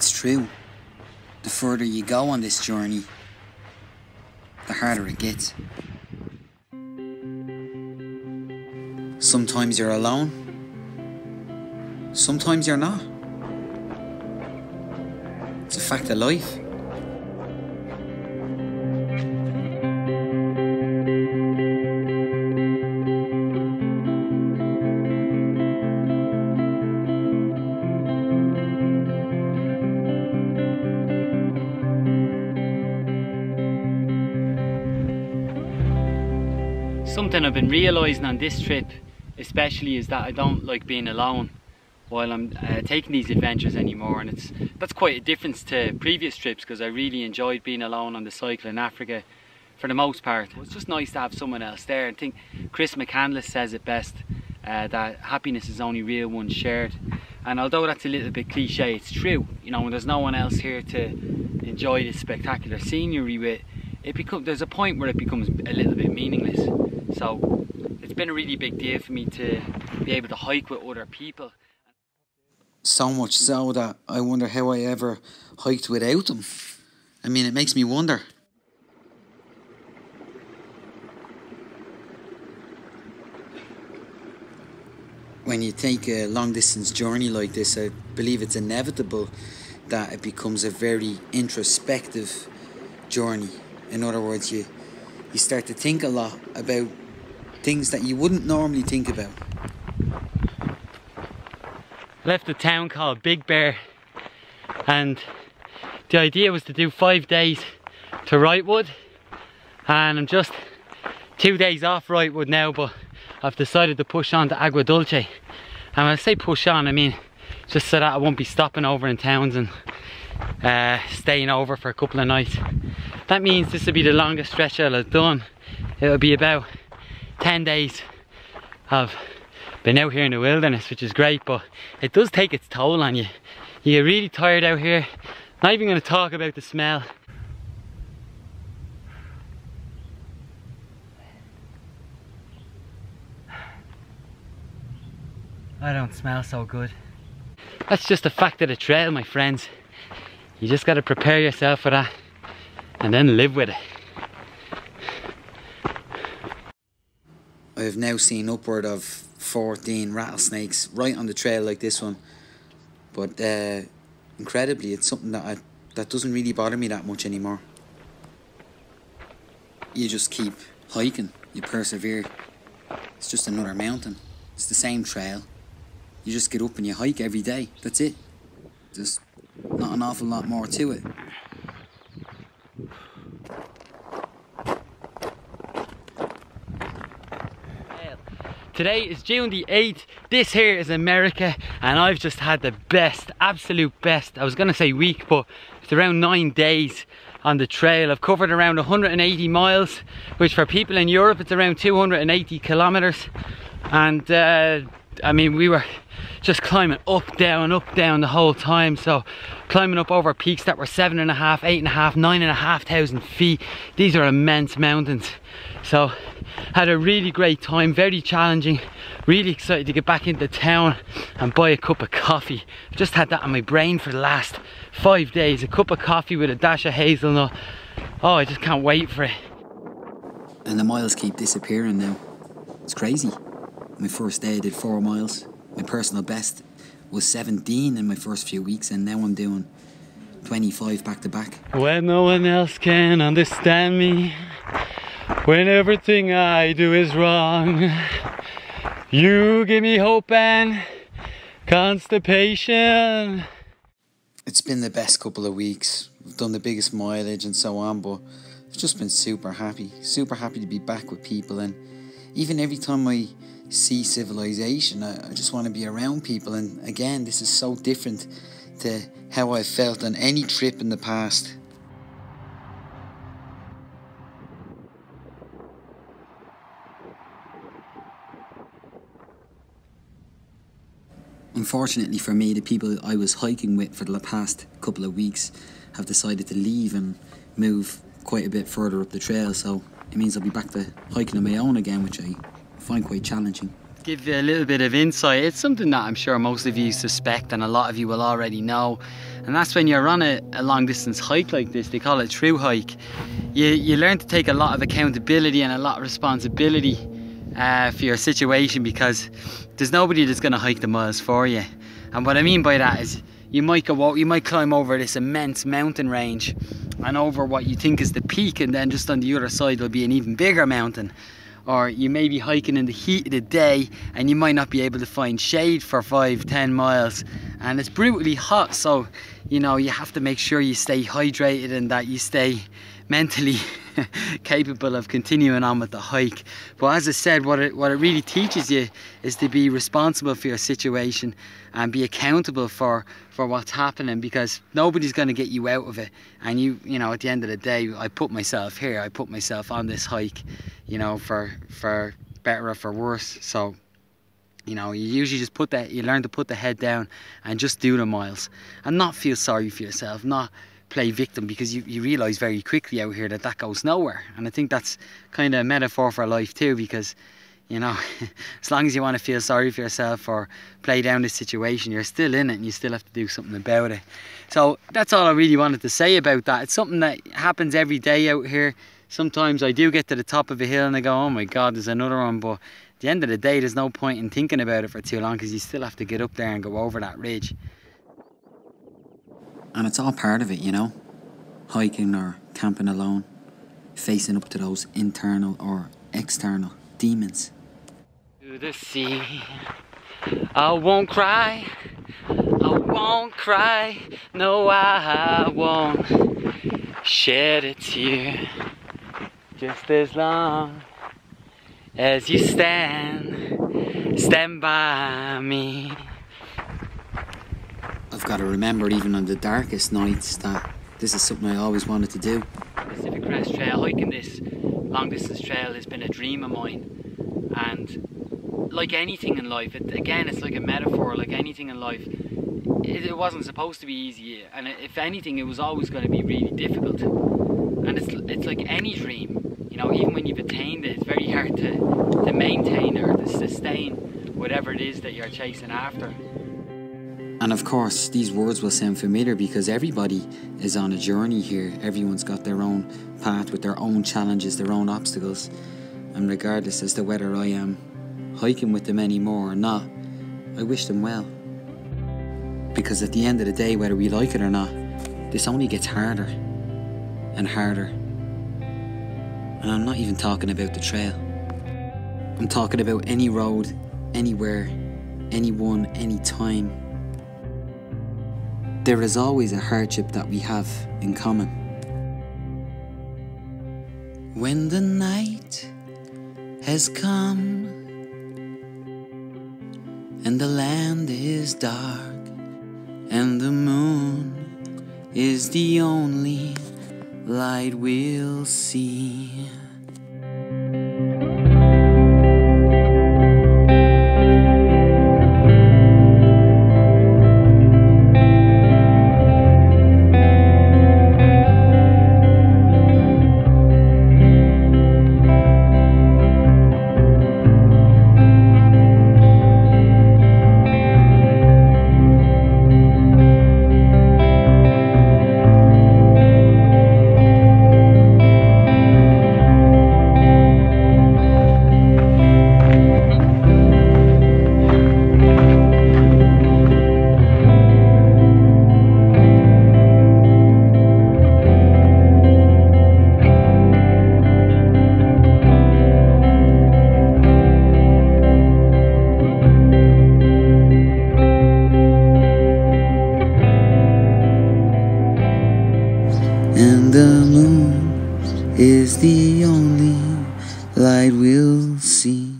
It's true. The further you go on this journey, the harder it gets. Sometimes you're alone. Sometimes you're not. It's a fact of life. Something I've been realising on this trip especially is that I don't like being alone while I'm taking these adventures anymore, and that's quite a difference to previous trips, because I really enjoyed being alone on the cycle in Africa for the most part. It's just nice to have someone else there. I think Chris McCandless says it best, that happiness is only real when shared, and although that's a little bit cliche, it's true. You know, when there's no one else here to enjoy this spectacular scenery with, there's a point where it becomes a little bit meaningless. So it's been a really big deal for me to be able to hike with other people. So much so that I wonder how I ever hiked without them. I mean, it makes me wonder. When you take a long distance journey like this, I believe it's inevitable that it becomes a very introspective journey. In other words, you start to think a lot about things that you wouldn't normally think about. Left a town called Big Bear, and the idea was to do 5 days to Wrightwood, and I'm just 2 days off Wrightwood now, but I've decided to push on to Agua Dulce. And when I say push on, I mean just so that I won't be stopping over in towns and staying over for a couple of nights. That means this will be the longest stretch I'll have done. It'll be about 10 days of been out here in the wilderness, which is great, but it does take its toll on you. You get really tired out here. Not even going to talk about the smell. I don't smell so good. That's just a fact of the trail, my friends. You just got to prepare yourself for that and then live with it. I have now seen upward of 14 rattlesnakes right on the trail like this one, but incredibly it's something that doesn't really bother me that much anymore. You just keep hiking, you persevere. It's just another mountain, it's the same trail. You just get up and you hike every day, that's it. There's not an awful lot more to it. Today is June the 8th, this here is America, and I've just had the best, absolute best, I was going to say week, but it's around 9 days on the trail. I've covered around 180 miles, which for people in Europe it's around 280 kilometers, and I mean, we were just climbing up, down the whole time. So climbing up over peaks that were 7.5, 8.5, 9,500 feet. These are immense mountains. So had a really great time, very challenging, really excited to get back into town and buy a cup of coffee. I've just had that on my brain for the last 5 days, a cup of coffee with a dash of hazelnut. Oh, I just can't wait for it. And the miles keep disappearing now. It's crazy. My first day I did 4 miles. My personal best was 17 in my first few weeks, and now I'm doing 25 back to back. When no one else can understand me, when everything I do is wrong, you give me hope and constipation. It's been the best couple of weeks. We've done the biggest mileage and so on, but I've just been super happy to be back with people. And even every time I see civilization, I just want to be around people. And again, this is so different to how I felt on any trip in the past. Unfortunately for me, the people I was hiking with for the past couple of weeks have decided to leave and move quite a bit further up the trail, so it means I'll be back to hiking on my own again, which I find quite challenging. give you a little bit of insight. It's something that I'm sure most of you suspect and a lot of you will already know, and that's when you're on a long distance hike like this, they call it through hike, you learn to take a lot of accountability and a lot of responsibility for your situation, because there's nobody that's going to hike the miles for you. And what I mean by that is you might climb over this immense mountain range and over what you think is the peak, and then just on the other side there'll be an even bigger mountain. Or you may be hiking in the heat of the day and you might not be able to find shade for 5-10 miles, and it's brutally hot, so you know you have to make sure you stay hydrated and that you stay mentally capable of continuing on with the hike. But as I said, what it really teaches you is to be responsible for your situation and be accountable for what's happening, because nobody's going to get you out of it. And you know, at the end of the day, I put myself here, I put myself on this hike, you know, for better or for worse. So you know, you usually just you learn to put the head down and just do the miles and not feel sorry for yourself, not play victim, because you realise very quickly out here that goes nowhere. And I think that's kind of a metaphor for life too, because you know, as long as you want to feel sorry for yourself or play down this situation, you're still in it and you still have to do something about it. So that's all I really wanted to say about that. It's something that happens every day out here. Sometimes I do get to the top of a hill and I go, oh my god, there's another one, but at the end of the day there's no point in thinking about it for too long, because you still have to get up there and go over that ridge. And it's all part of it, you know, hiking or camping alone, facing up to those internal or external demons. To the sea, I won't cry, I won't cry, no I won't shed a tear, just as long as you stand by me. I've got to remember, even on the darkest nights, that this is something I always wanted to do. Pacific Crest Trail, hiking this long distance trail has been a dream of mine. And like anything in life, it's like a metaphor. Like anything in life, it wasn't supposed to be easy, and if anything, it was always going to be really difficult. And it's like any dream, you know, even when you've attained it, it's very hard to maintain or to sustain whatever it is that you're chasing after. And of course, these words will sound familiar because everybody is on a journey here. Everyone's got their own path with their own challenges, their own obstacles. And regardless as to whether I am hiking with them anymore or not, I wish them well. Because at the end of the day, whether we like it or not, this only gets harder and harder. And I'm not even talking about the trail. I'm talking about any road, anywhere, anyone, anytime. There is always a hardship that we have in common. When the night has come and the land is dark and the moon is the only light we'll see. And the moon is the only light we'll see.